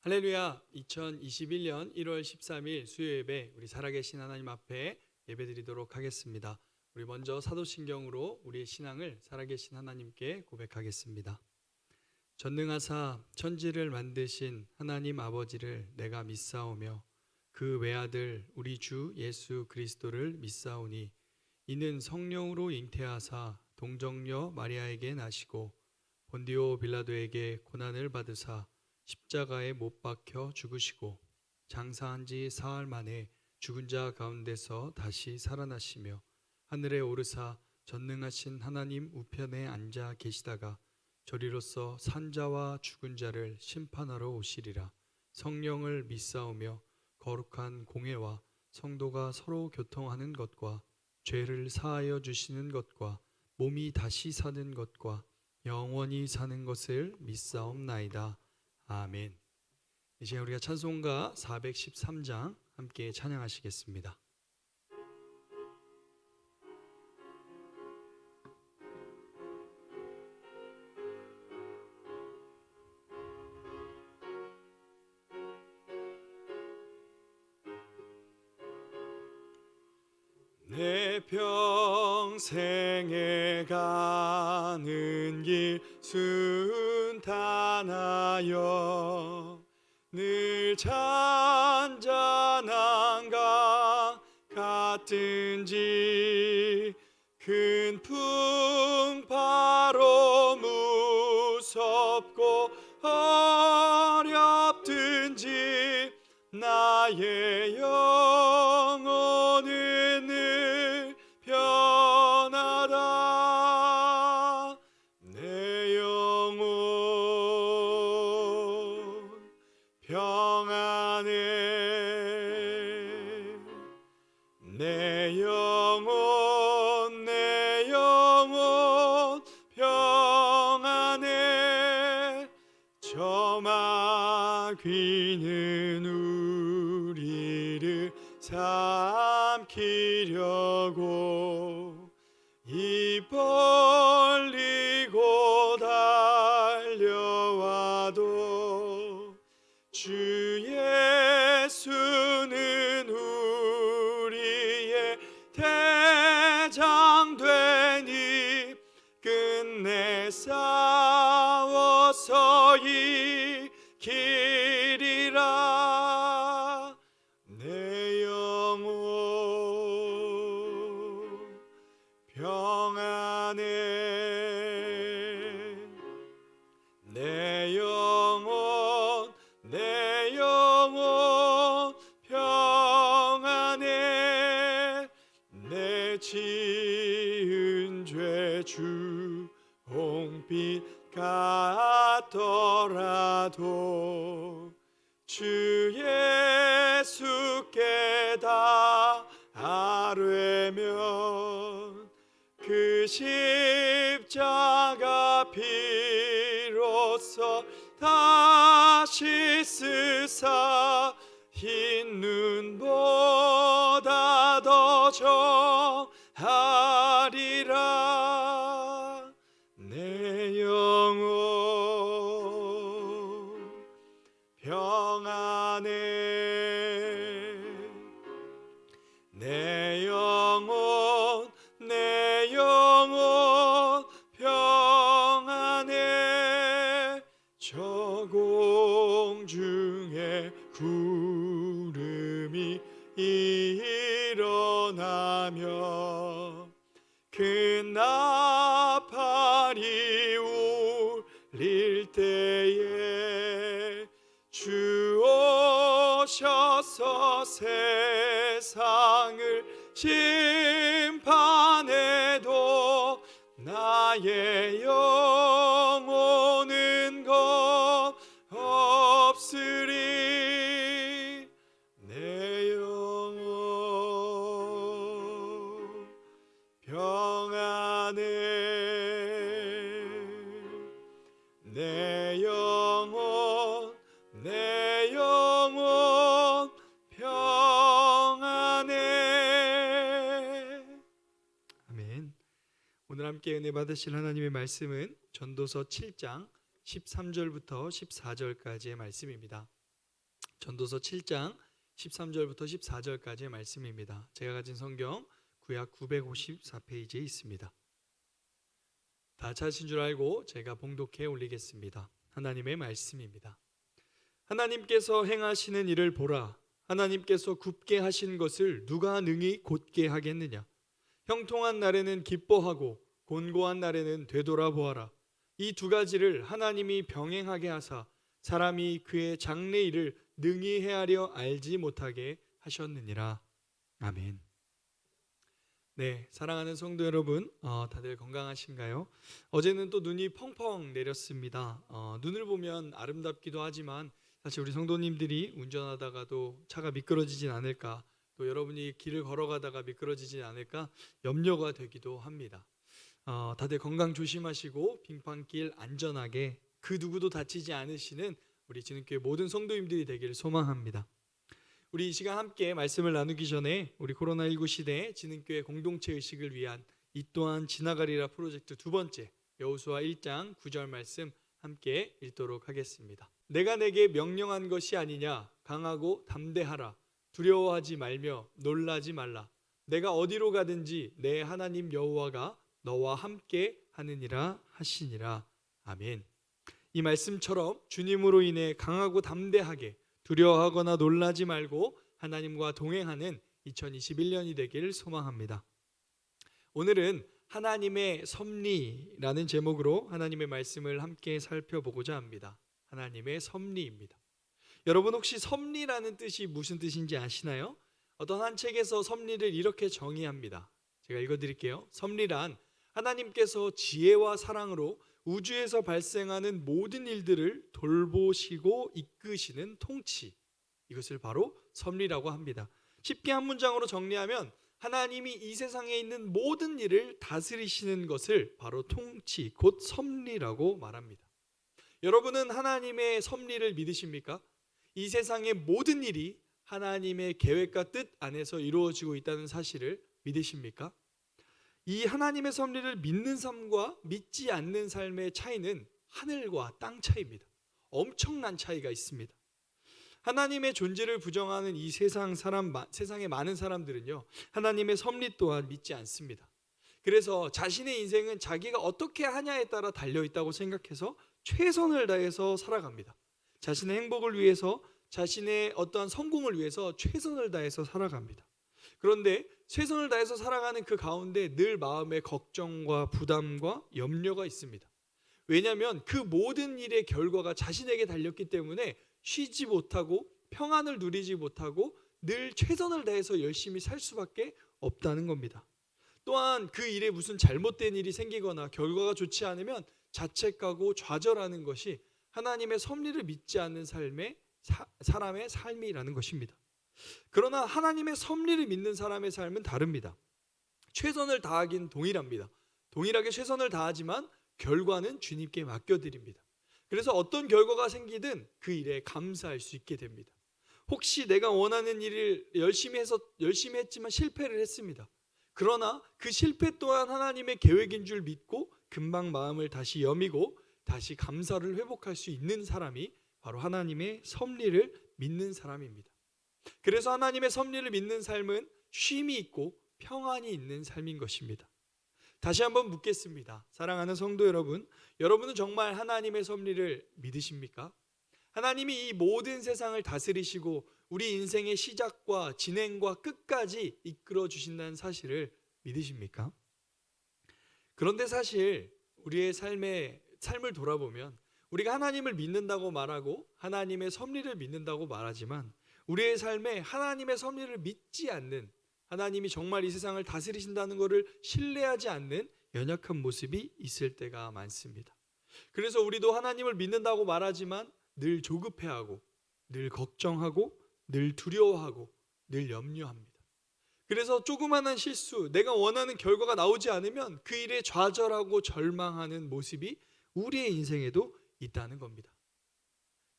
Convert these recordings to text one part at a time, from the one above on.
할렐루야. 2021년 1월 13일 수요 예배 우리 살아계신 하나님 앞에 예배드리도록 하겠습니다. 우리 먼저 사도신경으로 우리의 신앙을 살아계신 하나님께 고백하겠습니다. 전능하사 천지를 만드신 하나님 아버지를 내가 믿사오며 그 외아들 우리 주 예수 그리스도를 믿사오니 이는 성령으로 잉태하사 동정녀 마리아에게 나시고 본디오 빌라도에게 고난을 받으사 십자가에 못 박혀 죽으시고 장사한 지 사흘 만에 죽은 자 가운데서 다시 살아나시며 하늘에 오르사 전능하신 하나님 우편에 앉아 계시다가 저리로서 산 자와 죽은 자를 심판하러 오시리라. 성령을 믿사오며 거룩한 공회와 성도가 서로 교통하는 것과 죄를 사하여 주시는 것과 몸이 다시 사는 것과 영원히 사는 것을 믿사옵나이다. 아멘. 이제 우리가 찬송가 413장 함께 찬양하시겠습니다. 내 평생에 가는 길 순탄하여 늘 잔잔한 강 같은지 큰 풍파로 무섭고 어렵든지 나의 영혼은 늘 편하다. 내 영혼 평안해. 내 영혼 평안해. 저마 귀는 우리를 삼키려고 입 벌리고 달려와도 주 예수는 우리의 대장 되니 끝내 싸워서 이기리라. 내 영혼 평안해. 내 영혼 평안해. 내 지은 죄 주홍빛 같더라도 주 예수께 다 아뢰면 그 십자가 피로써 다시 쓰사 흰 눈보다 더 정하리라. 내 영혼 평안해. 내 영혼 평안해. 저 공중에 구름이 일어나며 큰 나팔이 울릴 때에 주 오셔서 세상을 심판해도 나의 영혼은 겁없으리. 내 영혼 평안해. 내 영혼 평안해. 아멘. 오늘 함께 은혜 받으실 하나님의 말씀은 전도서 7장 13절부터 14절까지의 말씀입니다. 전도서 7장 13절부터 14절까지의 말씀입니다. 제가 가진 성경 구약 954페이지에 있습니다. 다 찾으신 줄 알고 제가 봉독해 올리겠습니다. 하나님의 말씀입니다. 하나님께서 행하시는 일을 보라. 하나님께서 굽게 하신 것을 누가 능히 곧게 하겠느냐. 형통한 날에는 기뻐하고 곤고한 날에는 되돌아보아라. 이 두 가지를 하나님이 병행하게 하사 사람이 그의 장래 일을 능히 헤아려 알지 못하게 하셨느니라. 아멘. 네, 사랑하는 성도 여러분, 다들 건강하신가요? 어제는 또 눈이 펑펑 내렸습니다. 눈을 보면 아름답기도 하지만 사실 우리 성도님들이 운전하다가도 차가 미끄러지진 않을까, 또 여러분이 길을 걸어가다가 미끄러지진 않을까 염려가 되기도 합니다. 다들 건강 조심하시고 빙판길 안전하게 그 누구도 다치지 않으시는 우리 진흥교회 모든 성도님들이 되기를 소망합니다. 우리 이 시간 함께 말씀을 나누기 전에 우리 코로나19 시대에 진흥교회 공동체 의식을 위한 이 또한 지나가리라 프로젝트 두 번째 여호수아 1장 9절 말씀 함께 읽도록 하겠습니다. 내가 내게 명령한 것이 아니냐. 강하고 담대하라. 두려워하지 말며 놀라지 말라. 내가 어디로 가든지 내 하나님 여호와가 너와 함께 하느니라 하시니라. 아멘. 이 말씀처럼 주님으로 인해 강하고 담대하게 두려워하거나 놀라지 말고 하나님과 동행하는 2021년이 되기를 소망합니다. 오늘은 하나님의 섭리라는 제목으로 하나님의 말씀을 함께 살펴보고자 합니다. 하나님의 섭리입니다. 여러분 혹시 섭리라는 뜻이 무슨 뜻인지 아시나요? 어떤 한 책에서 섭리를 이렇게 정의합니다. 제가 읽어드릴게요. 섭리란 하나님께서 지혜와 사랑으로 우주에서 발생하는 모든 일들을 돌보시고 이끄시는 통치, 이것을 바로 섭리라고 합니다. 쉽게 한 문장으로 정리하면 하나님이 이 세상에 있는 모든 일을 다스리시는 것을 바로 통치, 곧 섭리라고 말합니다. 여러분은 하나님의 섭리를 믿으십니까? 이 세상의 모든 일이 하나님의 계획과 뜻 안에서 이루어지고 있다는 사실을 믿으십니까? 이 하나님의 섭리를 믿는 삶과 믿지 않는 삶의 차이는 하늘과 땅 차이입니다. 엄청난 차이가 있습니다. 하나님의 존재를 부정하는 이 세상의 많은 사람들은요, 하나님의 섭리 또한 믿지 않습니다. 그래서 자신의 인생은 자기가 어떻게 하냐에 따라 달려있다고 생각해서 최선을 다해서 살아갑니다. 자신의 행복을 위해서, 자신의 어떠한 성공을 위해서 최선을 다해서 살아갑니다. 그런데 최선을 다해서 살아가는 그 가운데 늘 마음에 걱정과 부담과 염려가 있습니다. 왜냐하면 그 모든 일의 결과가 자신에게 달렸기 때문에 쉬지 못하고 평안을 누리지 못하고 늘 최선을 다해서 열심히 살 수밖에 없다는 겁니다. 또한 그 일에 무슨 잘못된 일이 생기거나 결과가 좋지 않으면 자책하고 좌절하는 것이 하나님의 섭리를 믿지 않는 사람의 삶이라는 것입니다. 그러나 하나님의 섭리를 믿는 사람의 삶은 다릅니다. 최선을 다하긴 동일합니다. 동일하게 최선을 다하지만 결과는 주님께 맡겨드립니다. 그래서 어떤 결과가 생기든 그 일에 감사할 수 있게 됩니다. 혹시 내가 원하는 일을 열심히 했지만 실패를 했습니다. 그러나 그 실패 또한 하나님의 계획인 줄 믿고 금방 마음을 다시 여미고 다시 감사를 회복할 수 있는 사람이 바로 하나님의 섭리를 믿는 사람입니다. 그래서 하나님의 섭리를 믿는 삶은 쉼이 있고 평안이 있는 삶인 것입니다. 다시 한번 묻겠습니다. 사랑하는 성도 여러분, 여러분은 정말 하나님의 섭리를 믿으십니까? 하나님이 이 모든 세상을 다스리시고 우리 인생의 시작과 진행과 끝까지 이끌어 주신다는 사실을 믿으십니까? 그런데 사실 우리의 삶을 돌아보면 우리가 하나님을 믿는다고 말하고 하나님의 섭리를 믿는다고 말하지만 우리의 삶에 하나님의 섭리를 믿지 않는, 하나님이 정말 이 세상을 다스리신다는 것을 신뢰하지 않는 연약한 모습이 있을 때가 많습니다. 그래서 우리도 하나님을 믿는다고 말하지만 늘 조급해하고 늘 걱정하고 늘 두려워하고 늘 염려합니다. 그래서 조그마한 실수, 내가 원하는 결과가 나오지 않으면 그 일에 좌절하고 절망하는 모습이 우리의 인생에도 있다는 겁니다.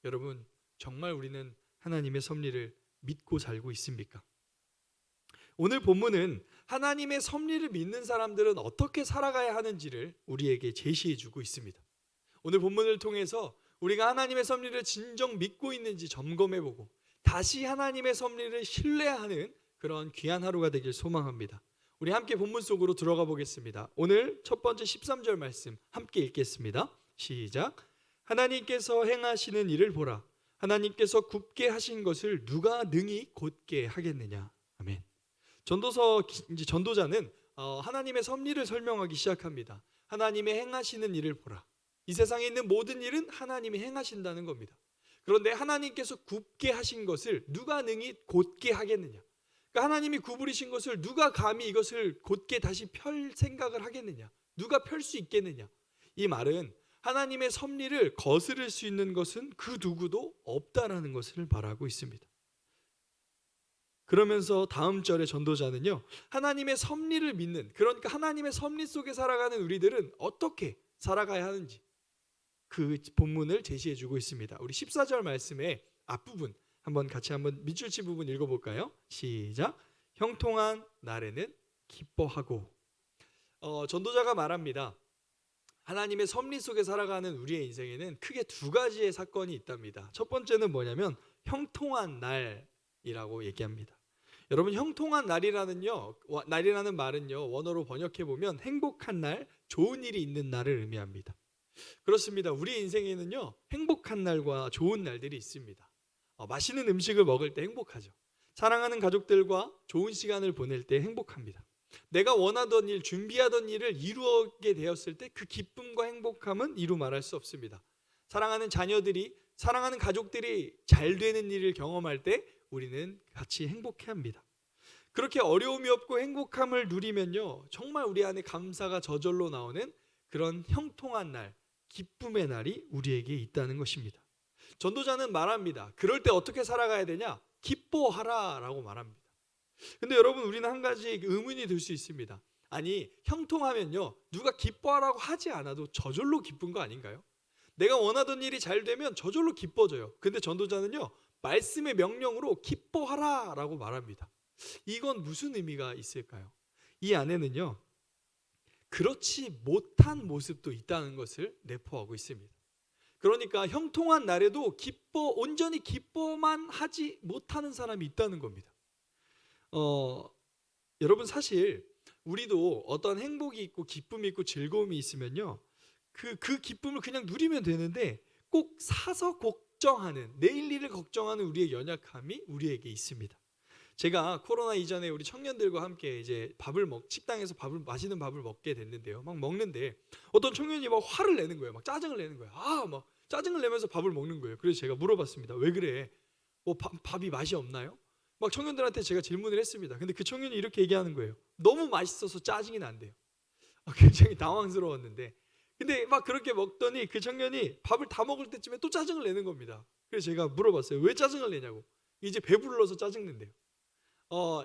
여러분, 정말 우리는 하나님의 섭리를 믿고 살고 있습니까? 오늘 본문은 하나님의 섭리를 믿는 사람들은 어떻게 살아가야 하는지를 우리에게 제시해 주고 있습니다. 오늘 본문을 통해서 우리가 하나님의 섭리를 진정 믿고 있는지 점검해 보고 다시 하나님의 섭리를 신뢰하는 그런 귀한 하루가 되길 소망합니다. 우리 함께 본문 속으로 들어가 보겠습니다. 오늘 첫 번째 13절 말씀 함께 읽겠습니다. 시작. 하나님께서 행하시는 일을 보라. 하나님께서 굽게 하신 것을 누가 능히 곧게 하겠느냐. 아멘. 전도자는 하나님의 섭리를 설명하기 시작합니다. 하나님의 행하시는 일을 보라. 이 세상에 있는 모든 일은 하나님이 행하신다는 겁니다. 그런데 하나님께서 굽게 하신 것을 누가 능히 곧게 하겠느냐. 그러니까 하나님이 구부리신 것을 누가 감히 이것을 곧게 다시 펼 생각을 하겠느냐. 누가 펼 수 있겠느냐. 이 말은 하나님의 섭리를 거스를 수 있는 것은 그 누구도 없다라는 것을 말하고 있습니다. 그러면서 다음 절의 전도자는요, 하나님의 섭리를 믿는, 그러니까 하나님의 섭리 속에 살아가는 우리들은 어떻게 살아가야 하는지 그 본문을 제시해 주고 있습니다. 우리 14절 말씀의 앞부분 한번 같이 밑줄치 부분 읽어볼까요? 시작. 형통한 날에는 기뻐하고. 전도자가 말합니다. 하나님의 섭리 속에 살아가는 우리의 인생에는 크게 두 가지의 사건이 있답니다. 첫 번째는 뭐냐면 형통한 날이라고 얘기합니다. 여러분, 형통한 날이라는 말은요, 원어로 번역해 보면 행복한 날, 좋은 일이 있는 날을 의미합니다. 그렇습니다. 우리 인생에는요, 행복한 날과 좋은 날들이 있습니다. 맛있는 음식을 먹을 때 행복하죠. 사랑하는 가족들과 좋은 시간을 보낼 때 행복합니다. 내가 원하던 일, 준비하던 일을 이루게 되었을 때 그 기쁨과 행복함은 이루 말할 수 없습니다. 사랑하는 자녀들이, 사랑하는 가족들이 잘 되는 일을 경험할 때 우리는 같이 행복해합니다. 그렇게 어려움이 없고 행복함을 누리면요, 정말 우리 안에 감사가 저절로 나오는 그런 형통한 날, 기쁨의 날이 우리에게 있다는 것입니다. 전도자는 말합니다. 그럴 때 어떻게 살아가야 되냐? 기뻐하라 라고 말합니다. 근데 여러분, 우리는 한 가지 의문이 들 수 있습니다. 아니, 형통하면요, 누가 기뻐하라고 하지 않아도 저절로 기쁜 거 아닌가요? 내가 원하던 일이 잘 되면 저절로 기뻐져요. 근데 전도자는요, 말씀의 명령으로 기뻐하라 라고 말합니다. 이건 무슨 의미가 있을까요? 이 안에는요, 그렇지 못한 모습도 있다는 것을 내포하고 있습니다. 그러니까 형통한 날에도 온전히 기뻐만 하지 못하는 사람이 있다는 겁니다. 여러분, 사실 우리도 어떤 행복이 있고 기쁨이 있고 즐거움이 있으면요, 그 기쁨을 그냥 누리면 되는데 꼭 사서 걱정하는, 내일 일을 걱정하는 우리의 연약함이 우리에게 있습니다. 제가 코로나 이전에 우리 청년들과 함께 이제 식당에서 맛있는 밥을 먹게 됐는데요. 막 먹는데 어떤 청년이 막 화를 내는 거예요. 막 짜증을 내는 거예요. 막 짜증을 내면서 밥을 먹는 거예요. 그래서 제가 물어봤습니다. 왜 그래? 밥이 맛이 없나요? 막 청년들한테 제가 질문을 했습니다. 근데 그 청년이 이렇게 얘기하는 거예요. 너무 맛있어서 짜증이 난대요. 굉장히 당황스러웠는데, 근데 막 그렇게 먹더니 그 청년이 밥을 다 먹을 때쯤에 또 짜증을 내는 겁니다. 그래서 제가 물어봤어요. 왜 짜증을 내냐고. 이제 배불러서 짜증낸대요.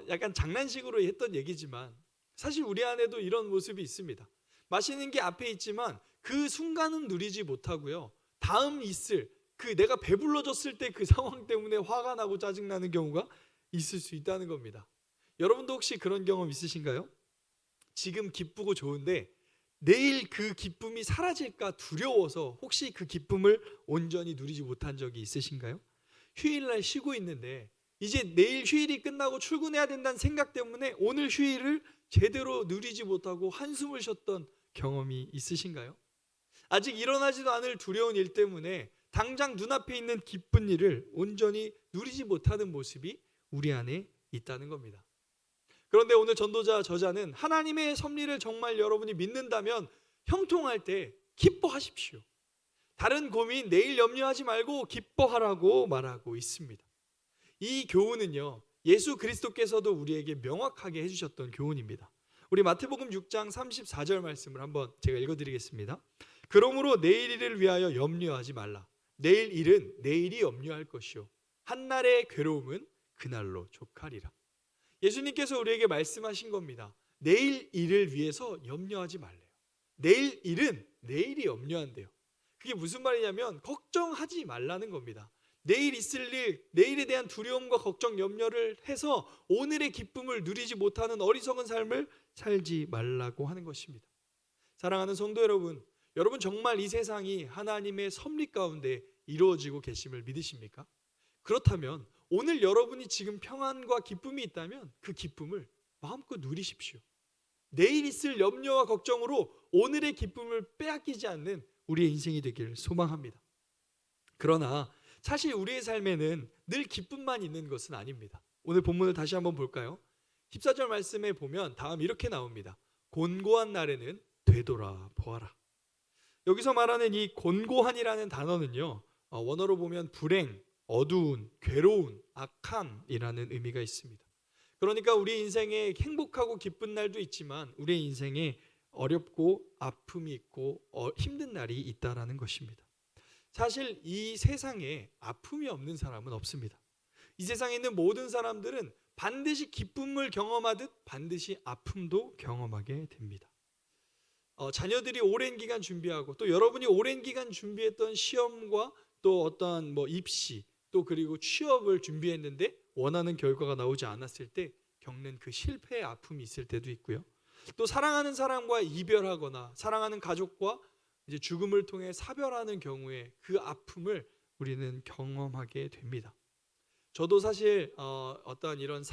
약간 장난식으로 했던 얘기지만 사실 우리 안에도 이런 모습이 있습니다. 맛있는 게 앞에 있지만 그 순간은 누리지 못하고요, 다음 있을 내가 배불러졌을 때 그 상황 때문에 화가 나고 짜증나는 경우가 있을 수 있다는 겁니다. 여러분도 혹시 그런 경험 있으신가요? 지금 기쁘고 좋은데 내일 그 기쁨이 사라질까 두려워서 혹시 그 기쁨을 온전히 누리지 못한 적이 있으신가요? 휴일날 쉬고 있는데 이제 내일 휴일이 끝나고 출근해야 된다는 생각 때문에 오늘 휴일을 제대로 누리지 못하고 한숨을 쉬었던 경험이 있으신가요? 아직 일어나지도 않을 두려운 일 때문에 당장 눈앞에 있는 기쁜 일을 온전히 누리지 못하는 모습이 우리 안에 있다는 겁니다. 그런데 오늘 저자는 하나님의 섭리를 정말 여러분이 믿는다면 형통할 때 기뻐하십시오. 다른 고민, 내일 염려하지 말고 기뻐하라고 말하고 있습니다. 이 교훈은요, 예수 그리스도께서도 우리에게 명확하게 해주셨던 교훈입니다. 우리 마태복음 6장 34절 말씀을 한번 제가 읽어드리겠습니다. 그러므로 내일 일을 위하여 염려하지 말라. 내일 일은 내일이 염려할 것이요 한날의 괴로움은 그날로 족하리라. 예수님께서 우리에게 말씀하신 겁니다. 내일 일을 위해서 염려하지 말래요. 내일 일은 내일이 염려한대요. 그게 무슨 말이냐면 걱정하지 말라는 겁니다. 내일 있을 일, 내일에 대한 두려움과 걱정, 염려를 해서 오늘의 기쁨을 누리지 못하는 어리석은 삶을 살지 말라고 하는 것입니다. 사랑하는 성도 여러분, 여러분 정말 이 세상이 하나님의 섭리 가운데 이루어지고 계심을 믿으십니까? 그렇다면 오늘 여러분이 지금 평안과 기쁨이 있다면 그 기쁨을 마음껏 누리십시오. 내일 있을 염려와 걱정으로 오늘의 기쁨을 빼앗기지 않는 우리의 인생이 되기를 소망합니다. 그러나 사실 우리의 삶에는 늘 기쁨만 있는 것은 아닙니다. 오늘 본문을 다시 한번 볼까요? 14절 말씀에 보면 다음 이렇게 나옵니다. 곤고한 날에는 되돌아 보아라. 여기서 말하는 이 곤고한이라는 단어는요, 원어로 보면 불행, 어두운, 괴로운, 악함이라는 의미가 있습니다. 그러니까 우리 인생에 행복하고 기쁜 날도 있지만 우리 인생에 어렵고 아픔이 있고 힘든 날이 있다라는 것입니다. 사실 이 세상에 아픔이 없는 사람은 없습니다. 이 세상에 있는 모든 사람들은 반드시 기쁨을 경험하듯 반드시 아픔도 경험하게 됩니다. 자녀들이 오랜 기간 준비하고 또 여러분이 오랜 기간 준비했던 시험과 또 어떤 입시 또 그리고 취업을 준비했는데 원하는 결과가 나오지 않았을 때 겪는 그 실패의 아픔이 있을 때도 있고요. 또 사랑하는 사람과 이별하거나 사랑하는 가족과 이제 죽음을 통해 사별하는 경우에 그 아픔을 우리는 경험하게 됩니다. 저도 사실 어떤 이런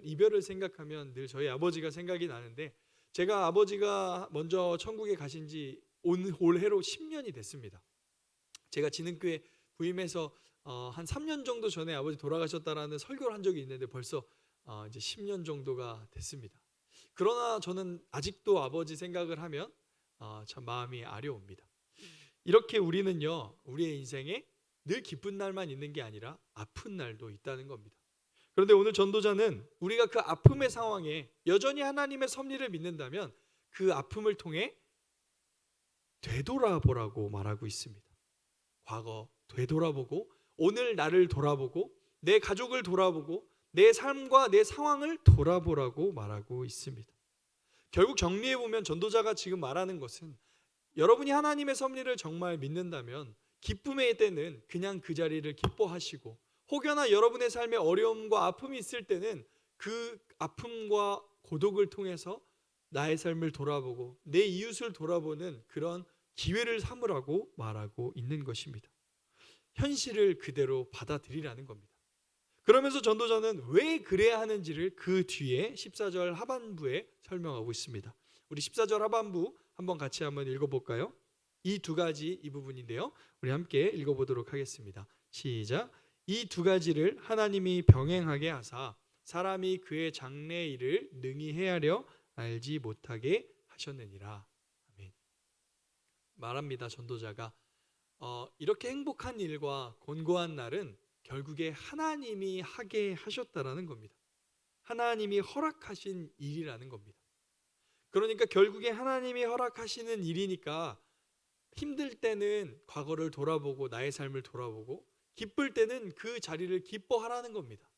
이별을 생각하면 늘 저희 아버지가 생각이 나는데 제가 아버지가 먼저 천국에 가신 지 올해로 10년이 됐습니다. 제가 진흥교회 부임해서 한 3년 정도 전에 아버지 돌아가셨다라는 설교를 한 적이 있는데 벌써 이제 10년 정도가 됐습니다. 그러나 저는 아직도 아버지 생각을 하면 참 마음이 아려옵니다. 이렇게 우리는요, 우리의 인생에 늘 기쁜 날만 있는 게 아니라 아픈 날도 있다는 겁니다. 그런데 오늘 전도자는 우리가 그 아픔의 상황에 여전히 하나님의 섭리를 믿는다면 그 아픔을 통해 되돌아보라고 말하고 있습니다. 과거 되돌아보고 오늘 나를 돌아보고 내 가족을 돌아보고 내 삶과 내 상황을 돌아보라고 말하고 있습니다. 결국 정리해보면 전도자가 지금 말하는 것은 여러분이 하나님의 섭리를 정말 믿는다면 기쁨의 때는 그냥 그 자리를 기뻐하시고 혹여나 여러분의 삶에 어려움과 아픔이 있을 때는 그 아픔과 고독을 통해서 나의 삶을 돌아보고 내 이웃을 돌아보는 그런 기회를 삼으라고 말하고 있는 것입니다. 현실을 그대로 받아들이라는 겁니다. 그러면서 전도자는 왜 그래야 하는지를 그 뒤에 14절 하반부에 설명하고 있습니다. 우리 14절 하반부 한번 같이 한번 읽어볼까요? 이 두 가지 이 부분인데요. 우리 함께 읽어보도록 하겠습니다. 시작. 이 두 가지를 하나님이 병행하게 하사 사람이 그의 장래 일을 능히 헤아려 알지 못하게 하셨느니라. 아멘. 말합니다. 전도자가 이렇게 행복한 일과 곤고한 날은 결국에 하나님이 하게 하셨다라는 겁니다. 하나님이 허락하신 일이라는 겁니다. 그러니까 결국에 하나님이 허락하시는 일이니까 힘들 때는 과거를 돌아보고 나의 삶을 돌아보고 기쁠 때는 그 자리를 기뻐하라는 겁니다.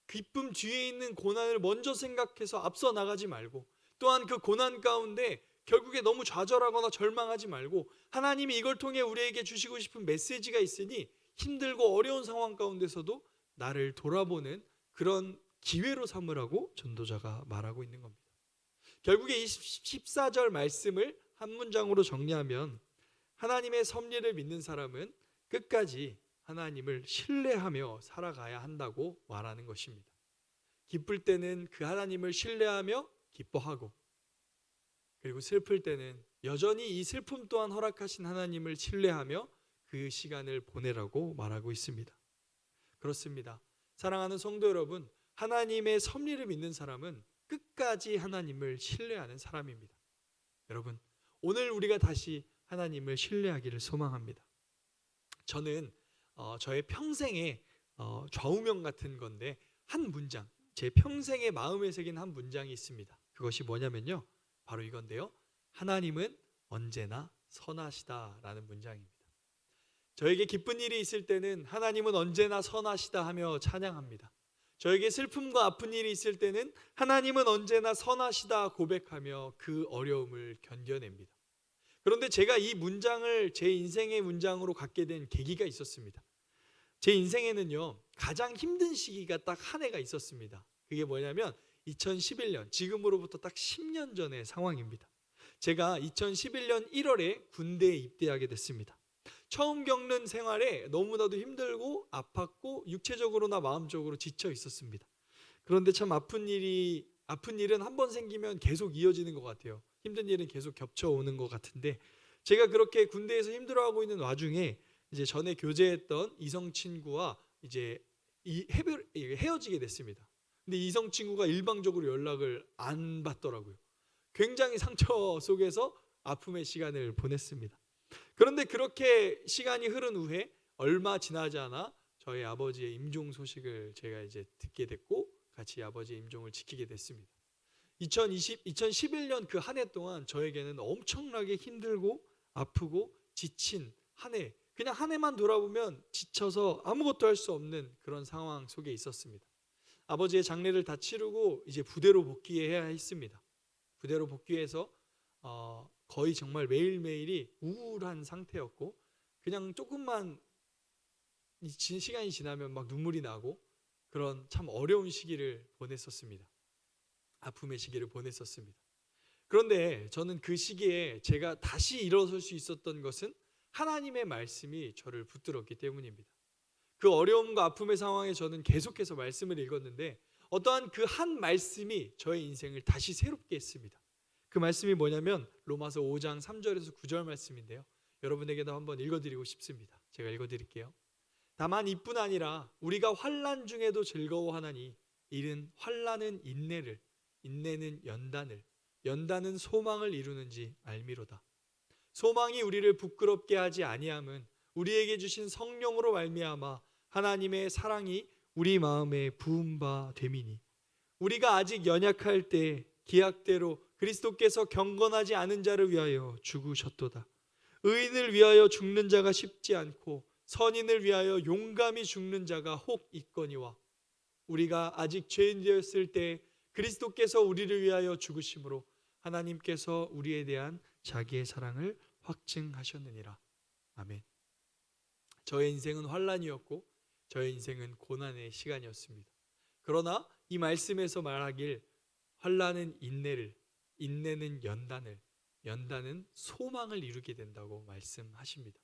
기쁨 뒤에 있는 고난을 먼저 생각해서 앞서 나가지 말고 또한 그 고난 가운데 결국에 너무 좌절하거나 절망하지 말고 하나님이 이걸 통해 우리에게 주시고 싶은 메시지가 있으니 힘들고 어려운 상황 가운데서도 나를 돌아보는 그런 기회로 삼으라고 전도자가 말하고 있는 겁니다. 결국에 이 14절 말씀을 한 문장으로 정리하면 하나님의 섭리를 믿는 사람은 끝까지 하나님을 신뢰하며 살아가야 한다고 말하는 것입니다. 기쁠 때는 그 하나님을 신뢰하며 기뻐하고 그리고 슬플 때는 여전히 이 슬픔 또한 허락하신 하나님을 신뢰하며 그 시간을 보내라고 말하고 있습니다. 그렇습니다. 사랑하는 성도 여러분, 하나님의 섭리를 믿는 사람은 끝까지 하나님을 신뢰하는 사람입니다. 여러분, 오늘 우리가 다시 하나님을 신뢰하기를 소망합니다. 저는 저의 평생의 좌우명 같은 건데 한 문장, 제 평생의 마음에 새긴 한 문장이 있습니다. 그것이 뭐냐면요, 바로 이건데요. 하나님은 언제나 선하시다라는 문장입니다. 저에게 기쁜 일이 있을 때는 하나님은 언제나 선하시다 하며 찬양합니다. 저에게 슬픔과 아픈 일이 있을 때는 하나님은 언제나 선하시다 고백하며 그 어려움을 견뎌냅니다. 그런데 제가 이 문장을 제 인생의 문장으로 갖게 된 계기가 있었습니다. 제 인생에는요, 가장 힘든 시기가 딱 한 해가 있었습니다. 그게 뭐냐면 2011년, 지금으로부터 딱 10년 전의 상황입니다. 제가 2011년 1월에 군대에 입대하게 됐습니다. 처음 겪는 생활에 너무나도 힘들고 아팠고 육체적으로나 마음적으로 지쳐 있었습니다. 그런데 참 아픈 일은 한 번 생기면 계속 이어지는 것 같아요. 힘든 일은 계속 겹쳐오는 것 같은데, 제가 그렇게 군대에서 힘들어하고 있는 와중에 이제 전에 교제했던 이성 친구와 이제 헤어지게 됐습니다. 근데 이성 친구가 일방적으로 연락을 안 받더라고요. 굉장히 상처 속에서 아픔의 시간을 보냈습니다. 그런데 그렇게 시간이 흐른 후에 얼마 지나지 않아 저희 아버지의 임종 소식을 제가 이제 듣게 됐고, 같이 아버지의 임종을 지키게 됐습니다. 2011년 그 한 해 동안 저에게는 엄청나게 힘들고 아프고 지친 한 해, 그냥 한 해만 돌아보면 지쳐서 아무것도 할 수 없는 그런 상황 속에 있었습니다. 아버지의 장례를 다 치르고 이제 부대로 복귀해야 했습니다. 부대로 복귀해서 거의 정말 매일매일이 우울한 상태였고, 그냥 조금만 시간이 지나면 막 눈물이 나고 그런 참 어려운 시기를 보냈었습니다. 아픔의 시기를 보냈었습니다. 그런데 저는 그 시기에 제가 다시 일어설 수 있었던 것은 하나님의 말씀이 저를 붙들었기 때문입니다. 그 어려움과 아픔의 상황에 저는 계속해서 말씀을 읽었는데, 어떠한 그 한 말씀이 저의 인생을 다시 새롭게 했습니다. 그 말씀이 뭐냐면 로마서 5장 3절에서 9절 말씀인데요, 여러분에게도 한번 읽어드리고 싶습니다. 제가 읽어드릴게요. 다만 이뿐 아니라 우리가 환난 중에도 즐거워하나니 이는 환난은 인내를, 인내는 연단을, 연단은 소망을 이루는지 알미로다. 소망이 우리를 부끄럽게 하지 아니함은 우리에게 주신 성령으로 말미암아 하나님의 사랑이 우리 마음에 부은 바 됨이니, 우리가 아직 연약할 때 기약대로 그리스도께서 경건하지 않은 자를 위하여 죽으셨도다. 의인을 위하여 죽는 자가 쉽지 않고 선인을 위하여 용감히 죽는 자가 혹 있거니와, 우리가 아직 죄인 되었을 때 그리스도께서 우리를 위하여 죽으심으로 하나님께서 우리에 대한 자기의 사랑을 확증하셨느니라. 아멘. 저의 인생은 환난이었고 저의 인생은 고난의 시간이었습니다. 그러나 이 말씀에서 말하길 환난은 인내를, 인내는 연단을, 연단은 소망을 이루게 된다고 말씀하십니다.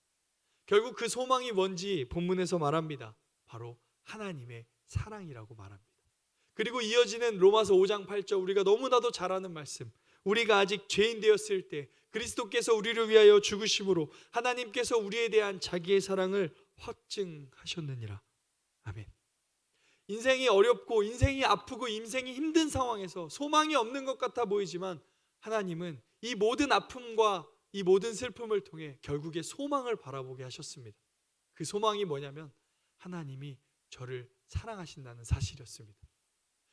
결국 그 소망이 뭔지 본문에서 말합니다. 바로 하나님의 사랑이라고 말합니다. 그리고 이어지는 로마서 5장 8절, 우리가 너무나도 잘 아는 말씀, 우리가 아직 죄인 되었을 때 그리스도께서 우리를 위하여 죽으심으로 하나님께서 우리에 대한 자기의 사랑을 확증하셨느니라. 아멘. 인생이 어렵고 인생이 아프고 인생이 힘든 상황에서 소망이 없는 것 같아 보이지만, 하나님은 이 모든 아픔과 이 모든 슬픔을 통해 결국에 소망을 바라보게 하셨습니다. 그 소망이 뭐냐면 하나님이 저를 사랑하신다는 사실이었습니다.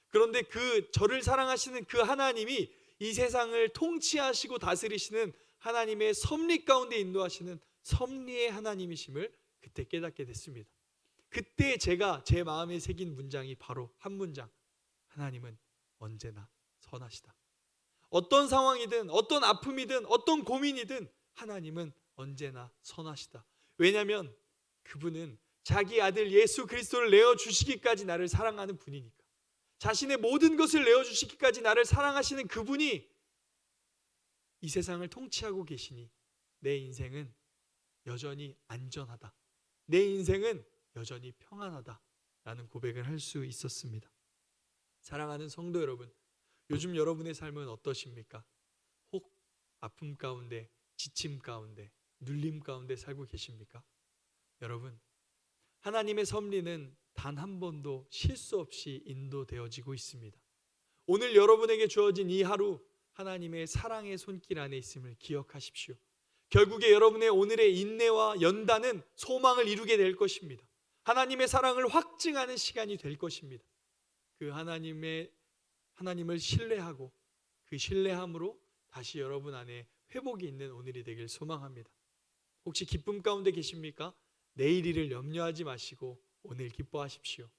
그런데 그 저를 사랑하시는 그 하나님이 이 세상을 통치하시고 다스리시는 하나님의 섭리 가운데 인도하시는 섭리의 하나님이심을 그때 깨닫게 됐습니다. 그때 제가 제 마음에 새긴 문장이 바로 한 문장, 하나님은 언제나 선하시다. 어떤 상황이든 어떤 아픔이든 어떤 고민이든 하나님은 언제나 선하시다. 왜냐하면 그분은 자기 아들 예수 그리스도를 내어주시기까지 나를 사랑하는 분이니까. 자신의 모든 것을 내어주시기까지 나를 사랑하시는 그분이 이 세상을 통치하고 계시니 내 인생은 여전히 안전하다, 내 인생은 여전히 평안하다 라는 고백을 할 수 있었습니다. 사랑하는 성도 여러분, 요즘 여러분의 삶은 어떠십니까? 혹 아픔 가운데, 지침 가운데, 눌림 가운데 살고 계십니까? 여러분, 하나님의 섭리는 단 한 번도 실수 없이 인도되어지고 있습니다. 오늘 여러분에게 주어진 이 하루, 하나님의 사랑의 손길 안에 있음을 기억하십시오. 결국에 여러분의 오늘의 인내와 연단은 소망을 이루게 될 것입니다. 하나님의 사랑을 확증하는 시간이 될 것입니다. 그 하나님을 신뢰하고 그 신뢰함으로 다시 여러분 안에 회복이 있는 오늘이 되길 소망합니다. 혹시 기쁨 가운데 계십니까? 내일 일을 염려하지 마시고 오늘 기뻐하십시오.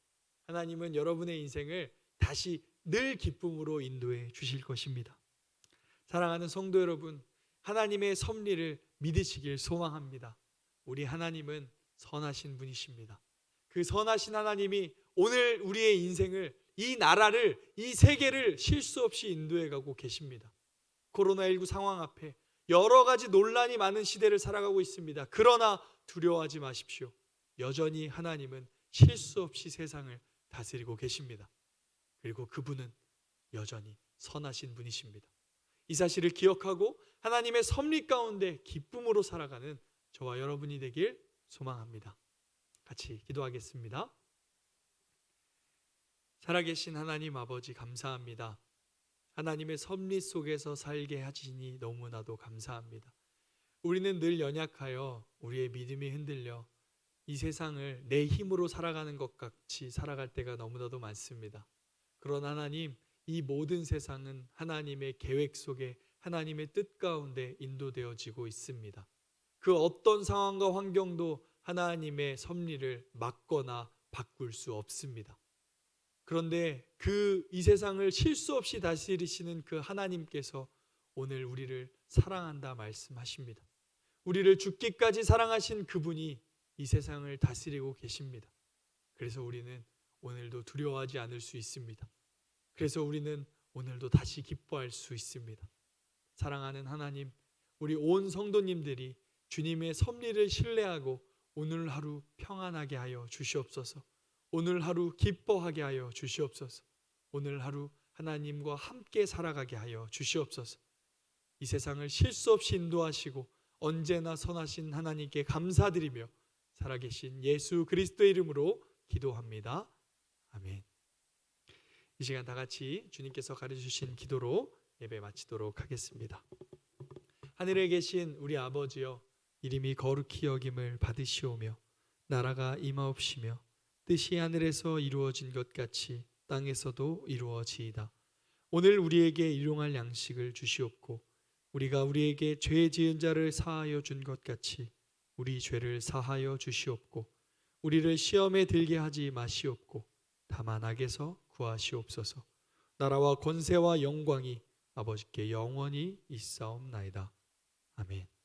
하나님은 여러분의 인생을 다시 늘 기쁨으로 인도해 주실 것입니다. 사랑하는 성도 여러분, 하나님의 섭리를 믿으시길 소망합니다. 우리 하나님은 선하신 분이십니다. 그 선하신 하나님이 오늘 우리의 인생을, 이 나라를, 이 세계를 실수 없이 인도해 가고 계십니다. 코로나19 상황 앞에 여러 가지 논란이 많은 시대를 살아가고 있습니다. 그러나 두려워하지 마십시오. 여전히 하나님은 실수 없이 세상을 다스리고 계십니다. 그리고 그분은 여전히 선하신 분이십니다. 이 사실을 기억하고 하나님의 섭리 가운데 기쁨으로 살아가는 저와 여러분이 되길 소망합니다. 같이 기도하겠습니다. 살아계신 하나님 아버지, 감사합니다. 하나님의 섭리 속에서 살게 하시니 너무나도 감사합니다. 우리는 늘 연약하여 우리의 믿음이 흔들려 이 세상을 내 힘으로 살아가는 것 같이 살아갈 때가 너무나도 많습니다. 그러나 하나님, 이 모든 세상은 하나님의 계획 속에 하나님의 뜻 가운데 인도되어지고 있습니다. 그 어떤 상황과 환경도 하나님의 섭리를 막거나 바꿀 수 없습니다. 그런데 이 세상을 실수 없이 다스리시는 그 하나님께서 오늘 우리를 사랑한다 말씀하십니다. 우리를 죽기까지 사랑하신 그분이 이 세상을 다스리고 계십니다. 그래서 우리는 오늘도 두려워하지 않을 수 있습니다. 그래서 우리는 오늘도 다시 기뻐할 수 있습니다. 사랑하는 하나님, 우리 온 성도님들이 주님의 섭리를 신뢰하고 오늘 하루 평안하게 하여 주시옵소서. 오늘 하루 기뻐하게 하여 주시옵소서. 오늘 하루 하나님과 함께 살아가게 하여 주시옵소서. 이 세상을 실수 없이 인도하시고 언제나 선하신 하나님께 감사드리며 살아계신 예수 그리스도의 이름으로 기도합니다. 아멘. 이 시간 다 같이 주님께서 가르쳐주신 기도로 예배 마치도록 하겠습니다. 하늘에 계신 우리 아버지여, 이름이 거룩히 여김을 받으시오며 나라가 임하옵시며 뜻이 하늘에서 이루어진 것 같이 땅에서도 이루어지이다. 오늘 우리에게 일용할 양식을 주시옵고 우리가 우리에게 죄 지은 자를 사하여 준 것 같이 우리 죄를 사하여 주시옵고 우리를 시험에 들게 하지 마시옵고 다만 악에서 구하시옵소서. 나라와 권세와 영광이 아버지께 영원히 있사옵나이다. 아멘.